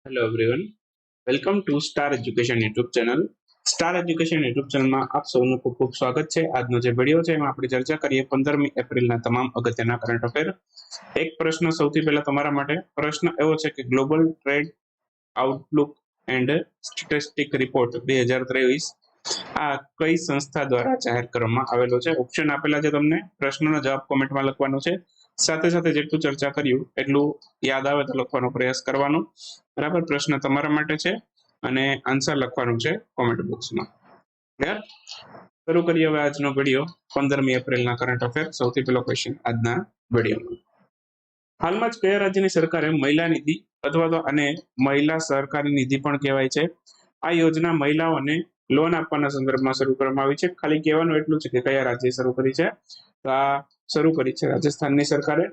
Hello everyone, welcome to star education YouTube channel. Star education YouTube ચેનલમાં આપ સૌનું ખૂબ ખૂબ સ્વાગત છે. આજનો જે વિડીયો છે એમાં આપણે ચર્ચા કરીએ 15મી એપ્રિલના તમામ અગત્યના કરંટ અફેર. એક પ્રશ્ન સૌથી પહેલા તમારા માટે. પ્રશ્ન એવો છે કે global trade Outlook and statistic report 2023 આ કઈ સંસ્થા દ્વારા જાહેર કરવામાં આવેલો છે? ઓપ્શન આપેલા છે તમને. પ્રશ્નનો જવાબ કોમેન્ટમાં લખવાનો છે. સાથે સાથે જેટલું ચર્ચા કર્યું એટલું યાદ આવે તો લખવાનો પ્રયાસ કરવાનો. બરાબર, પ્રશ્ન તમારા માટે છે અને આન્સર લખવાનું છે કોમેન્ટ બોક્સમાં. ક્લિયર? શરૂ કરીએ હવે આજનો વિડીયો 15મી એપ્રિલના કરંટ અફેર. સૌથી પહેલો ક્વેશ્ચન આજના વિડીયોમાં. હાલમાં જ કયા રાજ્યની સરકારે મહિલા નિધિ અથવા તો આને મહિલા સહકારી નિધિ પણ કહેવાય છે, આ યોજના મહિલાઓને લોન આપવાના સંદર્ભમાં શરૂ કરવામાં આવી છે? ખાલી કહેવાનું એટલું છે કે કયા રાજ્યે શરૂ કરી છે. તો આ શરૂ કરી છે રાજસ્થાનની સરકારે.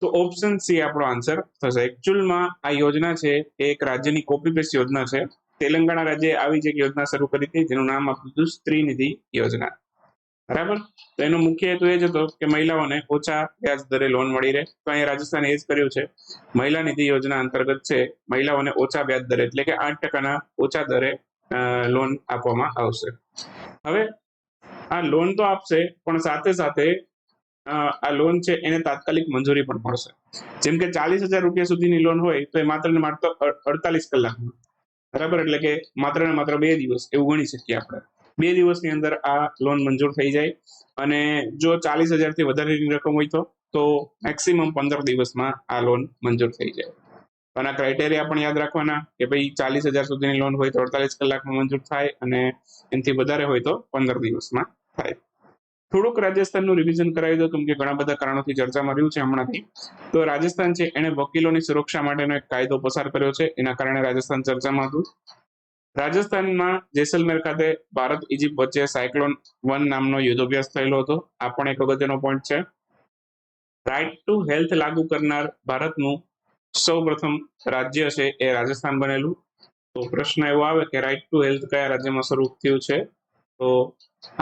તો ઓપ્શન સી આપણો આન્સર થશે. એકચ્યુઅલમાં આ યોજના છે એ એક રાજ્યની કોપી પેસ્ટ યોજના છે. તેલંગાણા રાજ્યે આવી જ એક યોજના શરૂ કરી હતી જેનું નામ આપ્યું હતું સ્ત્રી નિધિ યોજના. બરાબર, તો એનો મુખ્ય હેતુ એ જ હતો કે મહિલાઓને ઓછા વ્યાજ દરે લોન મળી રહે. તો અહીંયા રાજસ્થાને એ જ કર્યું છે. મહિલા નિધિ યોજના અંતર્ગત છે મહિલાઓને ઓછા વ્યાજ દરે એટલે કે 8% ઓછા દરે લોન આપવામાં આવશે. હવે આ લોન તો આપશે પણ સાથે સાથે આ લોન છે એને તાત્કાલિક મંજૂરી પણ મળશે. જેમ કે 40,000 રૂપિયા સુધીની લોન હોય તો એ માત્ર ને માત્ર 48 કલાકમાં, બરાબર, એટલે કે માત્ર ને માત્ર 2 દિવસ એવું ગણી શકીએ આપણે. 2 દિવસની અંદર આ લોન મંજૂર થઈ જાય. અને જો 40,000 થી વધારેની રકમ હોય તો મેક્સિમમ 15 દિવસમાં આ લોન મંજૂર થઈ જાય. આના ક્રાઇટેરિયા પણ યાદ રાખવાના કે ભાઈ 40,000 સુધીની લોન હોય તો 48 કલાકમાં મંજૂર થાય અને એનાથી વધારે હોય તો 15 દિવસમાં થાય. થોડુંક રાજસ્થાનનું રિવિઝન કરાવી દો કેમ કે ઘણા બધા કારણોથી ચર્ચામાં રહ્યું છે હમણાંથી. તો રાજસ્થાન છે એને વકીલોની સુરક્ષા માટેનો એક કાયદો પસાર કર્યો છે, એના કારણે રાજસ્થાન ચર્ચામાં હતું. રાજસ્થાનમાં જેસલમેર ખાતે ભારત ઇજિપ્ત વચ્ચે સાયક્લોન 1 નામનો યુદ્ધાભ્યાસ થયેલો હતો. આ પણ એક અગત્યનો પોઈન્ટ છે. રાઇટ ટુ હેલ્થ લાગુ કરનાર ભારતનું સૌ પ્રથમ રાજ્ય છે એ રાજસ્થાન બનેલું. તો પ્રશ્ન એવો આવે કે રાઇટ ટુ હેલ્થ કયા રાજ્યમાં શરૂ થયું છે? તો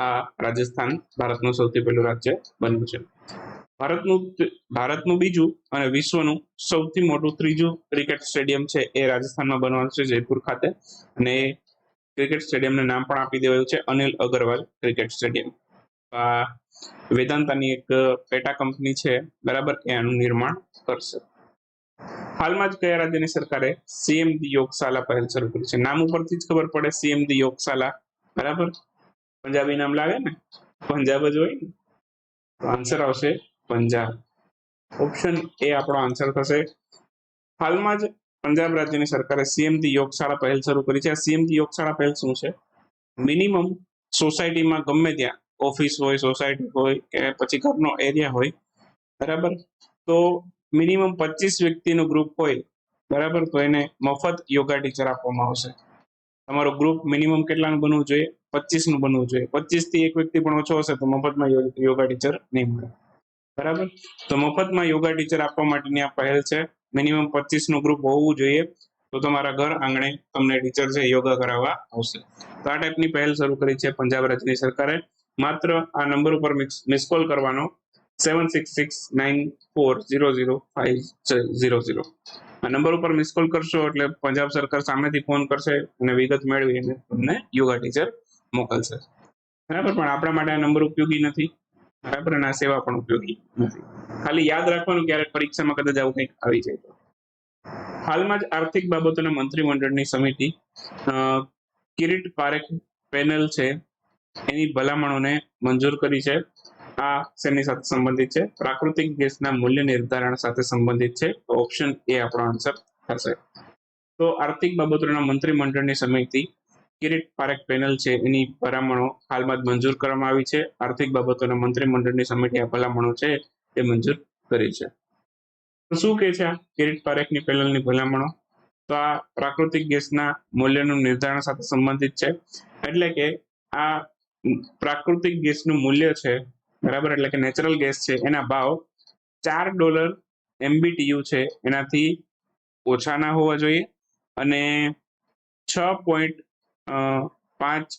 આ રાજસ્થાન ભારતનું સૌથી પહેલું રાજ્ય બન્યું છે. ભારતનું બીજું અને વિશ્વનું સૌથી મોટું ત્રીજું ક્રિકેટ સ્ટેડિયમ છે એ રાજસ્થાનમાં બનવાનું છે, જયપુર ખાતે. અને એ ક્રિકેટ સ્ટેડિયમને નામ પણ આપી દેવાયું છે અનિલ અગરવાલ ક્રિકેટ સ્ટેડિયમ. આ વેદાંતાની એક પેટા કંપની છે, બરાબર, એ આનું નિર્માણ કરશે. હાલમાં જ કયા રાજ્યની સરકારે સીએમ દી યોગશાલા પહેલ શરૂ કરી છે? નામ ઉપરથી જ ખબર પડે, સીએમ દી યોગશાલા, બરાબર. પંજાબી નામ લાગે ને, પંજાબ જ હોય ને, તો આન્સર આવશે પંજાબ. ઓપ્શન એ આપણો આન્સર થશે. હાલમાં જ પંજાબ રાજ્યની સરકારે સીએમ દી યોગશાળા પહેલ શરૂ કરી છે. આ સીએમ દી યોગશાળા પહેલ શું છે? મિનિમમ સોસાયટીમાં ગમે ત્યાં ઓફિસ હોય, સોસાયટી હોય કે પછી ઘરનો એરિયા હોય, બરાબર, તો મિનિમમ 25 વ્યક્તિનું ગ્રુપ હોય, બરાબર, તો એને મફત યોગા ટીચર આપવામાં આવશે. તમારું ગ્રુપ મિનિમમ કેટલાનું બનવું જોઈએ? 25 નું બનવું જોઈએ. 25 થી એક વ્યક્તિ પણ ઓછો હશે તો મફતમાં યોગા ટીચર નહીં મળે, બરાબર. તો મફતમાં યોગા ટીચર આપવા માટેની આ પહેલ છે. મિનિમમ 25 નું ગ્રુપ હોવું જોઈએ તો તમારા ઘર આંગણે તમને ટીચર છે યોગા કરાવવા આવશે. તો આ ટાઈપની પહેલ શરૂ કરી છે પંજાબ રાજ્યની સરકારે. માત્ર આ નંબર ઉપર મિસ કોલ કરવાનો 7669400500. આ નંબર ઉપર મિસ કોલ કરશો એટલે પંજાબ સરકાર સામેથી ફોન કરશે અને વિગત મેળવીને તમને યોગા ટીચર મોકલશે, બરાબર. પણ આપણા માટે આ નંબર ઉપયોગી નથી, બરાબર, અને આ સેવા પણ ઉપયોગી નથી. ખાલી યાદ રાખવાનું ક્યારેક પરીક્ષામાં કદાચ આવું કંઈક આવી જાય તો. હાલમાં જ આર્થિક બાબતોના મંત્રીમંડળની સમિતિ કિરીટ પારેખ પેનલ છે એની ભલામણોને મંજૂર કરી છે. આ શેની સાથે સંબંધિત છે? પ્રાકૃતિક ગેસના મૂલ્ય નિર્ધારણ સાથે સંબંધિત છે. તો ઓપ્શન એ આપણો આન્સર થશે. તો આર્થિક બાબતોના મંત્રીમંડળની સમિતિ કિરીટ પારેખ પેનલ છે એની ભલામણો હાલમાં જ મંજૂર કરવામાં આવી છે. આર્થિક બાબતોના મંત્રીમંડળની સમિતિ આ ભલામણો છે એ મંજૂર કરી છે. તો શું કહે છે આ કિરીટ પારેખની પેનલની ભલામણો? તો આ પ્રાકૃતિક ગેસના મૂલ્યનું નિર્ધારણ સાથે સંબંધિત છે. એટલે કે આ પ્રાકૃતિક ગેસનું મૂલ્ય છે, બરાબર, એટલે કે નેચરલ ગેસ છે એના ભાવ $4 MBTU છે એનાથી ઓછા ના હોવા જોઈએ અને 6.5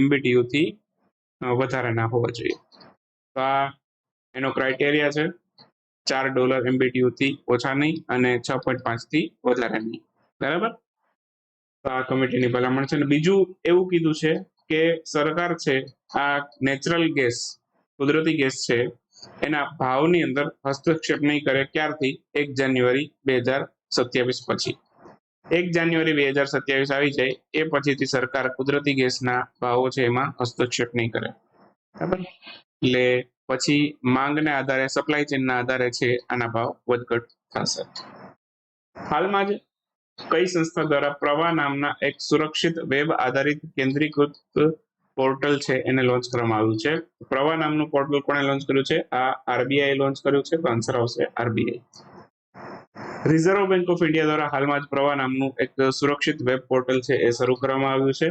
MBTU થી વધારે ના હોવા જોઈએ. તો આ એનો ક્રાઇટેરિયા છે. $4 MBTU થી ઓછા નહીં અને 6.5 થી વધારે નહીં, બરાબર. તો આ કમિટીની ભલામણ છે. અને બીજું એવું કીધું છે કે સરકાર છે આ નેચરલ ગેસ, કુદરતી ગેસ છે, એના ભાવની અંદર હસ્તક્ષેપ નહીં કરે. ક્યારથી? 1 જાન્યુઆરી 2027 પછી. 1 જાન્યુઆરી 2027 આવી જાય એ પછીથી સરકાર કુદરતી ગેસના ભાવો છે એમાં હસ્તક્ષેપ નહીં કરે, બરાબર. એટલે પછી માંગના આધારે, સપ્લાય ચેનના આધારે છે આના ભાવ વધઘટ થશે. હાલમાં જ કઈ સંસ્થા દ્વારા પ્રવાહ નામના એક સુરક્ષિત વેબ આધારિત કેન્દ્રીકૃત પોર્ટલ છે એને લોન્ચ કરવામાં આવ્યું છે? પ્રવાહ નામનું પોર્ટલ કોણે લોન્ચ કર્યું છે? આ આરબીઆઈ લોન્ચ કર્યું છે. તો આન્સર આવશે RBI. Reserve bank of India દ્વારા હાલમાં જ પ્રવાહ નામનું એક સુરક્ષિત વેબ પોર્ટલ છે એ શરૂ કરવામાં આવ્યું છે.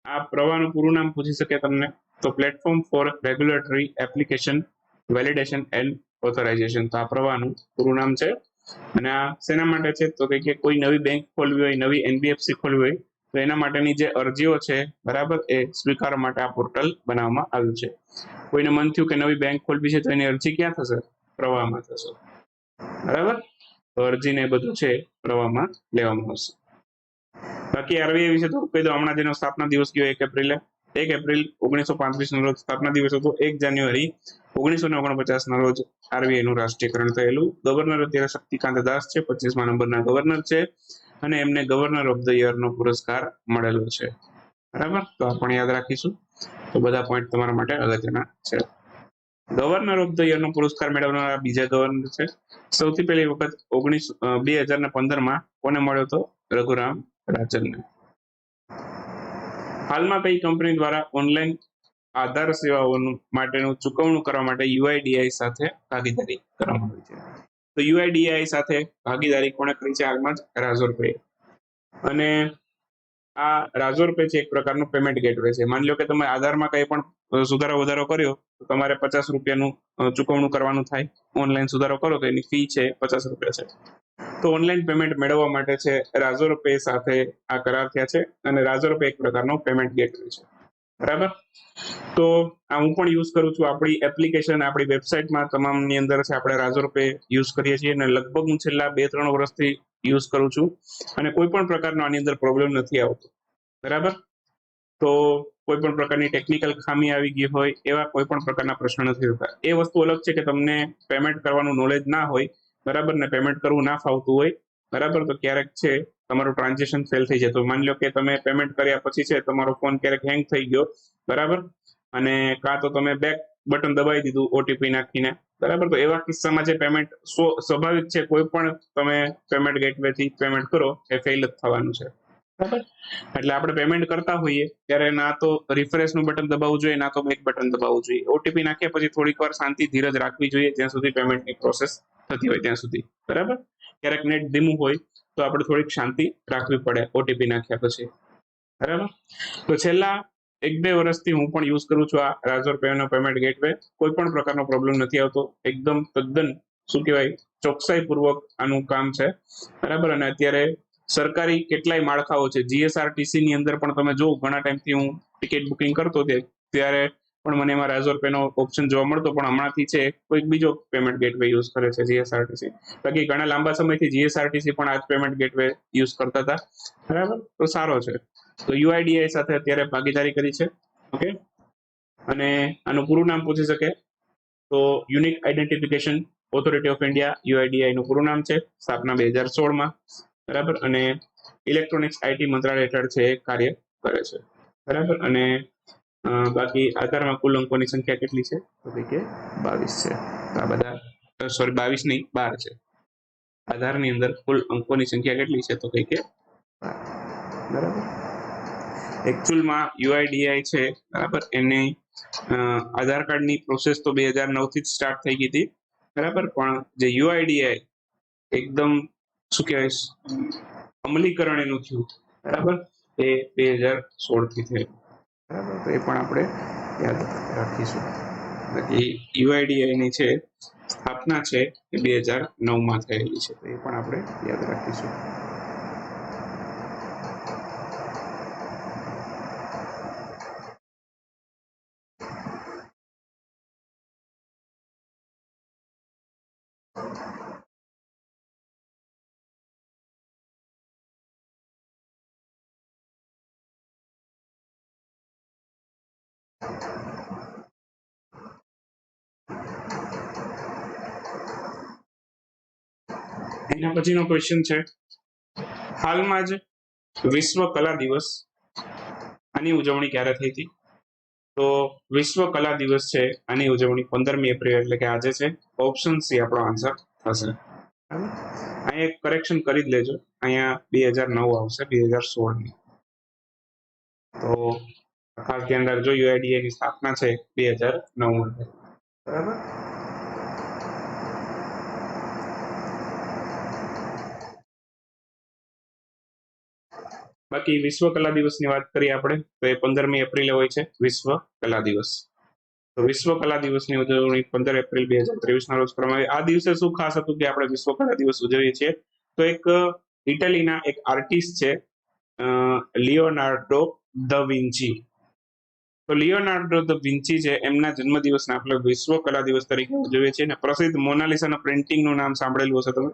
આ પ્રવાહનું પૂરું નામ પૂછી શકે તમને, તો platform four regulatory application validation and authorisation. તો આ પ્રવાહનું પૂરું નામ છે. અને આ શેના માટે છે? તો કે કોઈ નવી બેંક ખોલવી હોય, નવી એનબીએફસી ખોલવી હોય, તો એના માટેની જે અરજીઓ છે, બરાબર, એ સ્વીકારવા માટે આ પોર્ટલ બનાવવામાં આવ્યું છે. કોઈને મન થયું કે નવી બેંક ખોલવી છે, તો એની અરજી ક્યાં થશે? પ્રવાહમાં થશે, બરાબર. તો અરજી ને બધું છે પ્રવાહમાં લેવામાં આવશે. બાકી આરબીઆઈ વિશે થોડું કહી દો. હમણાં જેનો સ્થાપના દિવસ ગયો 1 એપ્રિલ 1935 નો રોજ સ્થાપના દિવસ હતો. 1 જાન્યુઆરી 1949 ના રોજ આરબીઆઈ નું રાષ્ટ્રીયકરણ થયેલું. ગવર્નર અત્યારે શક્તિકાંત દાસ છે, 25મા નંબરના ગવર્નર છે, અને એમને ગવર્નર ઓફ ધ યર નો પુરસ્કાર મળેલો છે, બરાબર. તો આ પણ યાદ રાખીશું. તો બધા પોઈન્ટ તમારા માટે અગત્યના છે. ગવર્નર ઓફ ધ યર નો પુરસ્કાર મેળવનારા બીજા ગવર્નર છે. સૌથી પહેલી વખત 2015માં કોને મળ્યો હતો? રઘુરામ રાજનને. હાલમાં કઈ કંપની દ્વારા ઓનલાઈન આધાર સેવાઓનું માટેનું ચૂકવણું કરવા માટે યુઆઈડીઆઈ સાથે ભાગીદારી કરવામાં આવી છે? તો યુઆઈડીઆઈ સાથે ભાગીદારી કોણે કરી છે? હાલમાં જ રાજોર પે. અને આ રાજોર પે છે એક પ્રકારનું પેમેન્ટ ગેટવે છે. માની લો કે તમે આધારમાં કંઈ પણ સુધારો વધારો કર્યો તો તમારે 50 રૂપિયાનું ચૂકવણું કરવાનું થાય. ઓનલાઈન સુધારો કરો તો એની ફી છે 50 રૂપિયા છે. તો ઓનલાઈન પેમેન્ટ મેળવવા માટે છે રાજોર પે સાથે આ કરાર થયા છે. અને રાજોર પે એક પ્રકારનો પેમેન્ટ ગેટવે છે, બરાબર. તો આ હું પણ યુઝ કરું છું. આપણી એપ્લિકેશન, આપણી વેબસાઇટમાં તમામની અંદર છે આપણે રાજોર પે યુઝ કરીએ છીએ. અને લગભગ હું છેલ્લા 2-3 વર્ષથી યુઝ કરું છું, અને કોઈ પણ પ્રકારનો આની અંદર પ્રોબ્લેમ નથી આવતો, બરાબર. તો કોઈ પણ પ્રકારની ટેકનિકલ ખામી આવી ગઈ હોય એવા કોઈ પણ પ્રકારના પ્રશ્ન નથી થતા. એ વસ્તુ અલગ છે કે તમને પેમેન્ટ કરવાનું નોલેજ ના હોય, બરાબર, ને પેમેન્ટ કરવું ના ફાવતું હોય, બરાબર, તો ક્યારેક છે તમારું ટ્રાન્ઝેક્શન ફેલ થઈ જાય. તો માની લો કે તમે પેમેન્ટ કર્યા પછી છે તમારો ફોન ક્યારેક હેંગ થઈ ગયો, બરાબર, અને કાં તો તમે બેક બટન દબાવી દીધું ઓટીપી નાખીને, બરાબર. તો એવા કિસ્સામાં જે પેમેન્ટ સ્વાભાવિક છે, કોઈ પણ તમે પેમેન્ટ ગેટવેથી પેમેન્ટ કરો એ ફેલ જ થવાનું છે, બરાબર. એટલે આપણે પેમેન્ટ કરતા હોઈએ ત્યારે ના તો રિફ્રેશનું બટન દબાવવું જોઈએ, ના તો બેક બટન દબાવવું જોઈએ. ઓટીપી નાખ્યા પછી થોડીક વાર શાંતિ, ધીરજ રાખવી જોઈએ જ્યાં સુધી પેમેન્ટની પ્રોસેસ થતી હોય ત્યાં સુધી, બરાબર. ક્યારેક નેટ ધીમું હોય તો આપણે થોડીક શાંતિ રાખવી પડે ઓટીપી નાખ્યા પછી, બરાબર. તો છેલ્લા 1-2 વર્ષથી હું પણ યુઝ કરું છું આ રાજોર પે નો પેમેન્ટ ગેટવે. કોઈ પણ પ્રકારનો પ્રોબ્લેમ નથી આવતો. એકદમ તદ્દન શું કહેવાય, ચોકસાઈપૂર્વક આનું કામ છે, બરાબર. અને અત્યારે સરકારી કેટલાય માળખાઓ છે. જીએસઆરટીસી ની અંદર પણ તમે જો ઘણા ટાઈમથી હું ટિકિટ બુકિંગ કરતો ત્યારે પણ મને એમાં રાજોર પે નો ઓપ્શન જોવા મળતો, પણ હમણાંથી છે કોઈક બીજો પેમેન્ટ ગેટવે યુઝ કરે છે જીએસઆરટીસી. બાકી ઘણા લાંબા સમયથી જીએસઆરટીસી પણ આ પેમેન્ટ ગેટવે યુઝ કરતા હતા, બરાબર. તો સારો છે. તો યુઆઈડીઆઈ સાથે અત્યારે ભાગીદારી કરી છે, ઓકે. અને આનું પૂરું નામ પૂછી શકે તો unique identification authority of India, UIDAI નું પૂરું નામ છે. સ્થાપના 2016માં, બરાબર. અને ઇલેક્ટ્રોનિક્સ આઈટી મંત્રાલય હેઠળ છે કાર્ય કરે છે, બરાબર. અને બાકી આધારમાં કુલ અંકોની સંખ્યા કેટલી છે? તો કે 22 છે. આ બધા 22 નહીં, 12 છે. આધારની અંદર કુલ અંકોની સંખ્યા કેટલી છે? તો કે 12, બરાબર. એકચ્યુઅલમાં યુઆઈડીઆઈ છે, બરાબર, એની આધાર કાર્ડની પ્રોસેસ તો 2009થી જ સ્ટાર્ટ થઈ ગઈ હતી, બરાબર. પણ જે યુઆઈડીઆઈ એકદમ શું કહેવાય અમલીકરણ એનું થયું, બરાબર, એ 2016થી થયું, બરાબર. તો એ પણ આપણે યાદ રાખીશું. બાકી યુઆઈડીઆઈ ની છે સ્થાપના છે એ 2009માં થયેલી છે, તો એ પણ આપણે યાદ રાખીશું. એના પછીનો ક્વેશ્ચન છે, હાલમાં જ વિશ્વ કલા દિવસ આની ઉજવણી ક્યારે થઈ હતી? તો વિશ્વ કલા દિવસ છે આની ઉજવણી 15મી એપ્રિલ એટલે કે આજે છે. ઓપ્શન સી આપણો આન્સર થશે. અહીંયા એક કરેક્શન કરી જ લેજો, અહીંયા 2009 આવશે, 2016 ની. તો ખાસ ધ્યાન રાખજો, યુઆઈડીએ ની સ્થાપના છે 2009 માં. બરાબર. બાકી વિશ્વ કલા દિવસની વાત કરીએ આપણે તો એ 15મી એપ્રિલે હોય છે વિશ્વ કલા દિવસ. તો વિશ્વ કલા દિવસની ઉજવણી 15 એપ્રિલ 2023 ના રોજ કરવામાં આવી. આ દિવસે શું ખાસ હતું કે આપણે વિશ્વ કલા દિવસ ઉજવીએ છીએ? તો એક ઇટલીના એક આર્ટિસ્ટ છે લિયોનાર્ડો ધ વિન્ચી. તો લિયોનાર્ડો ધ વિન્ચી છે, એમના જન્મદિવસને આપણે વિશ્વ કલા દિવસ તરીકે ઉજવીએ છીએ. અને પ્રસિદ્ધ મોનાલિસાના પ્રિન્ટિંગનું નામ સાંભળેલું હશે તમે,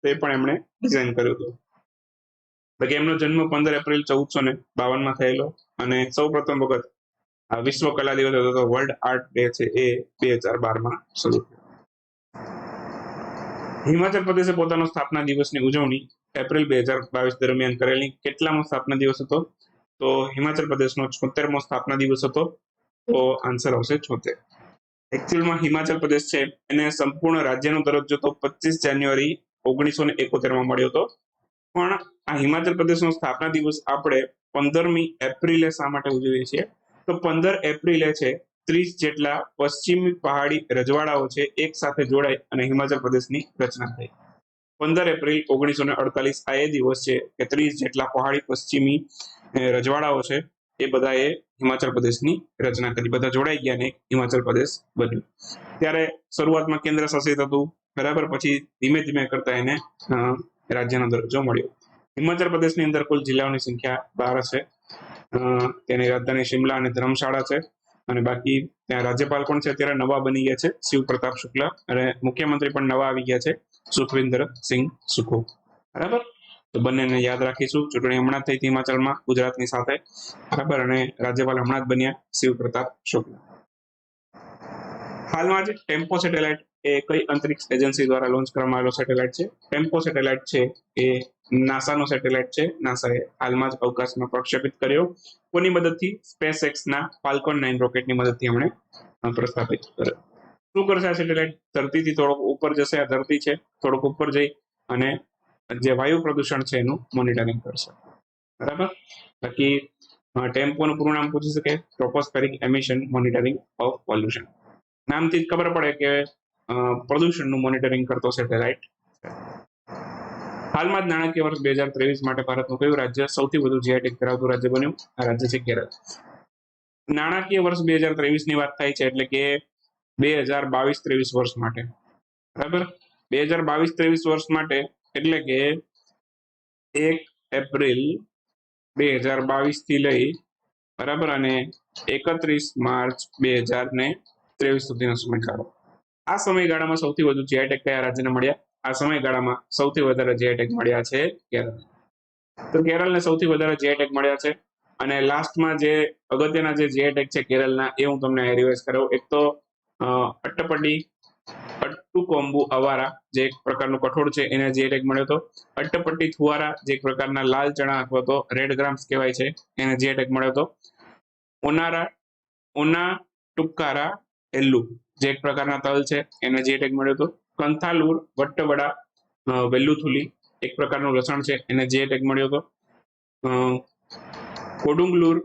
તો એ પણ એમણે ડિઝાઇન કર્યું હતું. બાકી એમનો જન્મ 15 એપ્રિલ 1452 થયેલો અને સૌ પ્રથમ વખત વિશ્વ કલા દિવસ હતો તો વર્લ્ડ આર્ટ ડે છે એ 2012 શરૂ થયો. હિમાચલ પ્રદેશે પોતાનો સ્થાપના દિવસની ઉજવણી એપ્રિલ 2022 દરમિયાન કરેલી. કેટલામો સ્થાપના દિવસ હતો? તો હિમાચલ પ્રદેશનો 76મો સ્થાપના દિવસ હતો. તો આન્સર આવશે 76. એકચ્યુઅલમાં હિમાચલ પ્રદેશ છે એને સંપૂર્ણ રાજ્યનો દરજ્જો તો 25 જાન્યુઆરી 1971 મળ્યો હતો. પણ આ હિમાચલ પ્રદેશનો સ્થાપના દિવસ આપણે 15મી એપ્રિલે શા માટે ઉજવીએ છીએ? તો 15 એપ્રિલે છે 30 જેટલા પશ્ચિમી પહાડી રજવાડાઓ છે એક સાથે જોડાઈ અને હિમાચલ પ્રદેશની રચના થઈ. 15 એપ્રિલ 1948 આ એ દિવસ છે કે 30 જેટલા પહાડી પશ્ચિમી રજવાડાઓ છે એ બધાએ હિમાચલ પ્રદેશની રચના કરી, બધા જોડાઈ ગયા ને હિમાચલ પ્રદેશ બન્યું. ત્યારે શરૂઆતમાં કેન્દ્ર શાસિત હતું, બરાબર, પછી ધીમે ધીમે કરતા એને રાજ્યનો દરજ્જો મળ્યો. હિમાચલ પ્રદેશની અંદર કુલ જિલ્લાઓની સંખ્યા 12 છે. તેની રાજધાની શિમલા અને ધર્મશાળા છે. અને બાકી ત્યાં રાજ્યપાલ પણ છે અત્યારે નવા બની ગયા છે, શિવ પ્રતાપ શુક્લા, અને મુખ્યમંત્રી પણ નવા આવી ગયા છે, સુખવિન્દર સિંહ સુખુ. બરાબર. તો બંનેને યાદ રાખીશું. ચૂંટણી હમણાં થઈ હિમાચલમાં ગુજરાતની સાથે, બરાબર, અને રાજ્યપાલ હમણાં જ બન્યા શિવ પ્રતાપ શુક્લા. હાલમાં જ ટેમ્પો સેટેલાઇટ એ કઈ અંતરિક્ષ એજન્સી દ્વારા લોન્ચ કરવામાં આવેલો સેટેલાઇટ છે? ટેમ્પો સેટેલાઇટ છે એ નાસાનો સેટેલાઇટ છે. નાસાએ હાલમાં જ અવકાશમાં પ્રક્ષેપિત કર્યો. કોની મદદથી? સ્પેસએક્સના ફાલ્કોન 9 રોકેટની મદદથી એમણે પ્રસ્થાપિત કર્યો. શું કરશે આ સેટેલાઇટ? ધરતીથી થોડોક ઉપર જશે, આ ધરતી છે, થોડોક ઉપર જઈ અને જે વાયુ પ્રદૂષણ છે એનું મોનિટરિંગ કરશે. બરાબર. બાકી ટેમ્પોનું પૂરું નામ પૂછી શકે, ટ્રોપોસ્ફેરિક એમિશન મોનિટરિંગ ઓફ પોલ્યુશન. નામથી જ ખબર પડે કે પ્રદૂષણનું મોનિટરિંગ કરતો સેટેલાઇટ. હાલમાં જ નાણાકીય વર્ષ 2023 માટે ભારતનું કયું રાજ્ય સૌથી વધુ જીઆઈ ટેગ ધરાવતું રાજ્ય બન્યું? આ રાજ્ય છે કેરળ. નાણાકીય વર્ષ 2023 ની વાત થાય છે એટલે કે 2022-23 વર્ષ માટે, બરાબર. 2022-23 વર્ષ માટે એટલે કે 1 એપ્રિલ 2022 થી લઈ, બરાબર, અને 31 માર્ચ 2023 સુધીનો સમયગાળો. આ સમયગાળામાં સૌથી વધુ જીઆઈ ટેગ કયા રાજ્યને મળ્યા? આ સમયગાળામાં સૌથી વધારે જીઆઈ ટેગ મળ્યા છે કેરળ. તો કેરળને સૌથી વધારે જીઆઈ ટેગ મળ્યા છે. અને લાસ્ટમાં જે અગત્યના જે જીઆઈ ટેગ છે કેરળના એ હું તમને રિવાઇઝ કરાવું. એક તો અટ્ટપડી અટ્ટુકોમ્બુ અવારા જે એક પ્રકારનું કઠોળ છે એને જીઆઈ ટેગ મળ્યો હતો. અટ્ટપટ્ટી થુવારા જે એક પ્રકારના લાલ ચણા અથવા તો રેડ ગ્રામ્સ કહેવાય છે એને જીઆઈ ટેગ મળ્યો હતો. ઓના ટુક્કારા એલ્લુ જે એક પ્રકારના તલ છે એને જીઆઈ ટેગ મળ્યો હતો. કંથાલુર વટ્ટવડા વેલ્લુથુલી એક પ્રકારનું લસણ છે એને જીઆઈ ટેગ મળ્યો હતો. કોડુંગલુર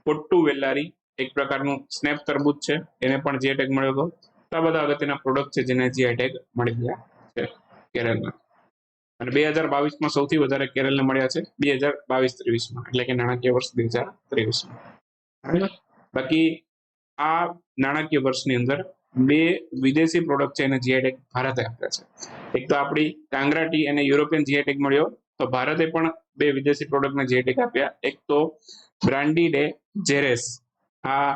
પોટ્ટુ વેલ્લારી એક પ્રકારનું સ્નેપ તરબૂચ છે એને પણ જીઆઈ ટેગ મળ્યો હતો. આ બધા અગત્યના પ્રોડક્ટ છે જેને જીઆઈ ટેગ મળી ગયા છે કેરળના. અને 2022માં સૌથી વધારે કેરળને મળ્યા છે 2022-23 એટલે કે નાણાકીય વર્ષ 2023. બાકી આ નાણાકીય વર્ષની અંદર 2 વિદેશી પ્રોડક્ટ છે એને જીઆઈ ટેગ ભારતે આપ્યા છે. એક તો આપણી કાંગરા ટી અને યુરોપિયન જીઆઈ ટેગ મળ્યો, તો ભારતે પણ 2 વિદેશી પ્રોડક્ટને જીઆઈ ટેગ આપ્યા. એક તો બ્રાન્ડી ડે જેરેસ, આ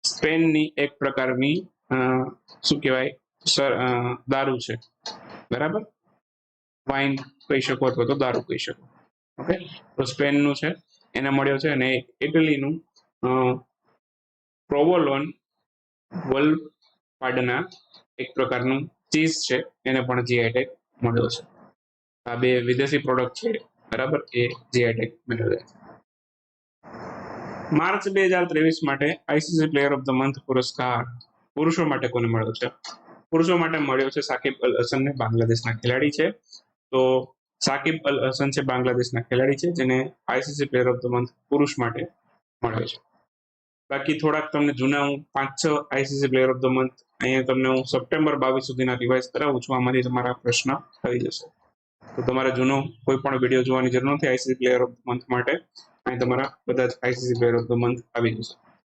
સ્પેનની એક પ્રકારની શું કહેવાય દારૂ છે, બરાબર, વાઇન કહી શકો અથવા તો દારૂ કહી શકો. ઓકે, તો સ્પેનનું છે એને મળ્યો છે, અને ઇટલીનું પ્રોવોલોન વલ્પાડના એક પ્રકારનું ચીઝ છે એને પણ જીઆઈ ટેગ મળ્યો છે. આ બે વિદેશી પ્રોડક્ટ છે, બરાબર, એ જીઆઈ ટેગ મેળવ્યા છે. માર્ચ 2023 માટે ICC player of the month પુરસ્કાર પુરુષો માટે કોને મળ્યો છે? પુરુષો માટે મળ્યો છે સાકિબ અલ હસનને, બાંગ્લાદેશના ખેલાડી છે. તો સાકિબ અલ હસન છે બાંગ્લાદેશના ખેલાડી છે, જેને ICC player of the month પુરુષ માટે મળ્યો છે. બાકી થોડાક તમને જૂના હું 5-6 ICC player of the month અહીંયા તમને હું સપ્ટેમ્બર 22 સુધીના રિવાઇઝ કરાવું છું. આમાંથી તમારા પ્રશ્ન આવી જશે, તો તમારે જૂનો કોઈ પણ વિડીયો જોવાની જરૂર નથી ICC player of the month માટે. અહીં તમારા બધા જ ICC player of the month આવી જશે.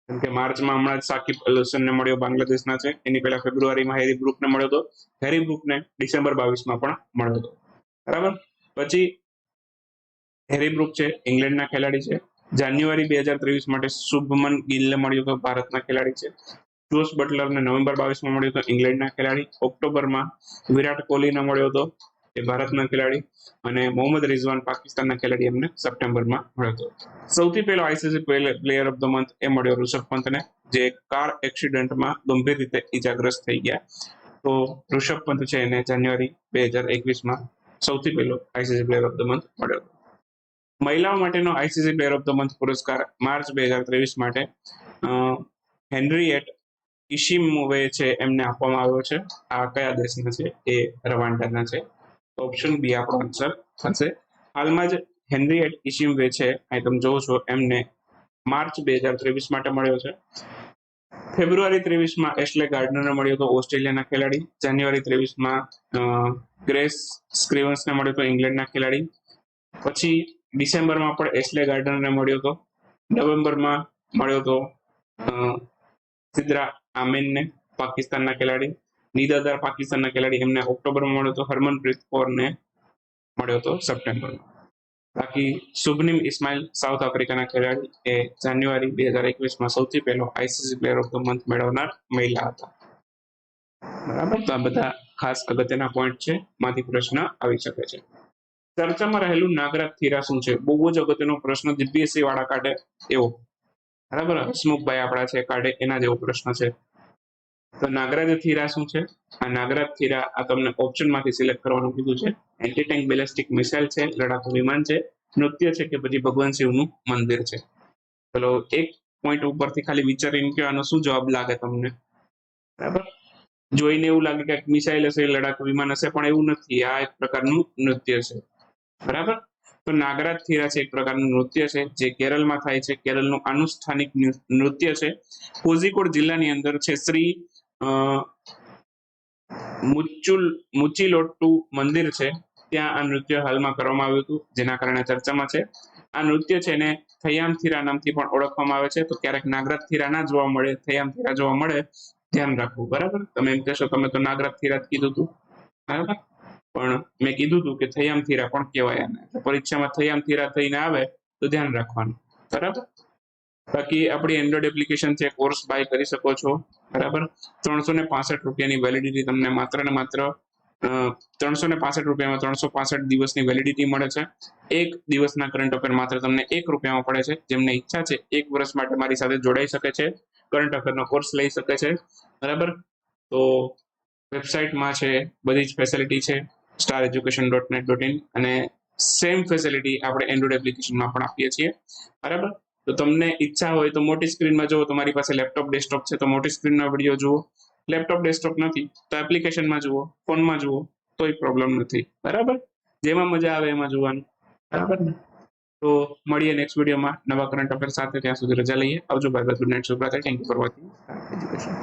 કેમ કે માર્ચમાં હમણાં જ સાકિબ અલ હસનને મળ્યો, બાંગ્લાદેશના છે. એની પહેલા ફેબ્રુઆરીમાં હેરી બ્રુકને મળ્યો હતો. હેરી બ્રુકને ડિસેમ્બર 22માં પણ મળ્યો હતો, બરાબર. પછી હેરી બ્રુક છે ઇંગ્લેન્ડના ખેલાડી છે. જાન્યુઆરી 2023 માટે શુભમન ગિલને મળ્યો હતો, ભારતના ખેલાડી છે. જોસ બટલરને નવેમ્બર 22માં મળ્યો હતો, ઇંગ્લેન્ડના ખેલાડી. ઓક્ટોબરમાં વિરાટ કોહલીને મળ્યો હતો, એ ભારતના ખેલાડી. અને મોહમ્મદ રિઝવાન પાકિસ્તાનના ખેલાડી એમને સપ્ટેમ્બરમાં મળ્યો હતો. સૌથી પહેલો ICC player of the month એ મળ્યો ઋષભ પંતને, જે કાર એક્સિડન્ટમાં ગંભીર રીતે ઈજાગ્રસ્ત થઈ ગયા. તો ઋષભ પંત છે એને જાન્યુઆરી 2021માં સૌથી પહેલો ICC player of the month મળ્યો હતો. મહિલાઓ માટેનો ICC player of the month પુરસ્કાર માર્ચ 2023 માટે હેનરીએટ ઇશિમોવે છે એમને આપવામાં આવ્યો છે. આ કયા દેશના છે? એ રવાન્ડાના છે. ઓપ્શન બી આપણો આન્સર થશે. હાલમાં જ હેનરીએટ ઇશિમોવે છે, અહીં તમે જોવો છો, એમને માર્ચ 2023 માટે મળ્યો છે. ફેબ્રુઆરી 23માં એશલે ગાર્ડનરને મળ્યો હતો, ઓસ્ટ્રેલિયાના ખેલાડી. જાન્યુઆરી 23માં ગ્રેસ સ્ક્રીવન્સને મળ્યો હતો, ઇંગ્લેન્ડના ખેલાડી. પછી ડિસેમ્બરમાં પણ એશલે ગાર્ડનરને મળ્યો હતો. નવેમ્બરમાં મળ્યો હતો સિદ્રા આમેનને, પાકિસ્તાનના ખેલાડી. નિદાદાર પાકિસ્તાનના ખેલાડી, એમને ઓક્ટોબરમાં મળ્યો હતો. હરમનપ્રીત કૌરને મળ્યો હતો સપ્ટેમ્બરમાં. બાકી શુભનીમ ઇસ્માઇલ સાઉથ આફ્રિકાના ખેલાડી, એ જાન્યુઆરી 2021માં સૌથી પહેલો ICC player of the month મેળવનાર મહિલા હતા, બરાબર. તો આ બધા ખાસ અગત્યના પોઈન્ટ છે, માંથી પ્રશ્ન આવી શકે છે. ચર્ચામાં રહેલું નાગરાજ થીરા શું છે? બહુ જ અગત્યનો પ્રશ્ન, જીપીએસસી વાળા કાઢે એવો, બરાબર. હસમુખભાઈ આપણા છે કાઢે એના જેવો પ્રશ્ન છે. તો નાગરાજ થીરા શું છે? આ નાગરાજ થીરા આ તમને ઓપ્શન માંથી સિલેક્ટ કરવાનું કીધું છે. એન્ટી ટેન્ક બેલેસ્ટિક મિસાઇલ છે, લડાકુ વિમાન છે, નૃત્ય છે, કે પછી ભગવાન શિવનું મંદિર છે? ચલો એક પોઈન્ટ ઉપરથી ખાલી વિચારીને કે આનો શું જવાબ લાગે તમને, બરાબર. જોઈને એવું લાગે કે મિસાઇલ હશે, લડાકુ વિમાન હશે, પણ એવું નથી. આ એક પ્રકારનું નૃત્ય છે, બરાબર. તો નાગરાજ થીરા છે એક પ્રકારનું નૃત્ય છે જે કેરળમાં થાય છે. કેરળનું આનુષ્ઠાનિક નૃત્ય છે. કોઝિકોડ જિલ્લાની અંદર છે શ્રી મુચિલોટ્ટુ મંદિર છે, ત્યાં આ નૃત્ય હાલમાં કરવામાં આવ્યું હતું, જેના કારણે ચર્ચામાં છે. આ નૃત્ય છે એને થયામ થીરા નામથી પણ ઓળખવામાં આવે છે. તો ક્યારેક નાગરાજ થીરા ના જોવા મળે, થયામ થીરા જોવા મળે, ધ્યાન રાખવું, બરાબર. તમે એમ કહેશો તમે તો નાગરાજ થીરા જ કીધું હતું, બરાબર, પણ મેં કીધું હતું કે થયામ થીરા પણ કહેવાય આને. પરીક્ષામાં થયામ થીરા થઈને આવે તો ધ્યાન રાખવાનું, બરાબર. બાકી આપણી એન્ડ્રોઈડ એપ્લિકેશન છે, કોર્સ બાય કરી શકો છો, બરાબર. 365 રૂપિયાની વેલિડિટી તમને માત્ર ને માત્ર 365 રૂપિયામાં 365 દિવસની વેલિડિટી મળે છે. એક દિવસના કરંટ અફેર માત્ર તમને 1 રૂપિયામાં પડે છે. જેમને ઈચ્છા છે 1 વર્ષ માટે મારી સાથે જોડાઈ શકે છે, કરંટ અફેરનો કોર્સ લઈ શકે છે, બરાબર. તો વેબસાઇટમાં છે બધી જ ફેસિલિટી છે, stareducation.net.in, અને સેમ ફેસિલિટી આપણે એન્ડ્રોઈડ એપ્લિકેશનમાં પણ આપીએ છીએ, બરાબર. તો તમને ઈચ્છા હોય તો મોટી સ્ક્રીનમાં જુઓ, તમારી પાસે લેપટોપ ડેસ્કટોપ છે તો મોટી સ્ક્રીનના વિડીયો જુઓ, લેપટોપ ડેસ્કટોપ નથી તો એપ્લિકેશનમાં જુઓ, ફોનમાં જુઓ, તોય પ્રોબ્લેમ નથી, બરાબર. જેમાં મજા આવે એમાં જોવાનું, બરાબર ને. તો મળીએ નેક્સ્ટ વિડીયોમાં નવા કરંટ અફેર સાથે. ત્યાં સુધી રજા લઈએ. આવજો, બાય બાય, ગુડ નાઇટ, શુભરાત્રી. Thank you for watching education.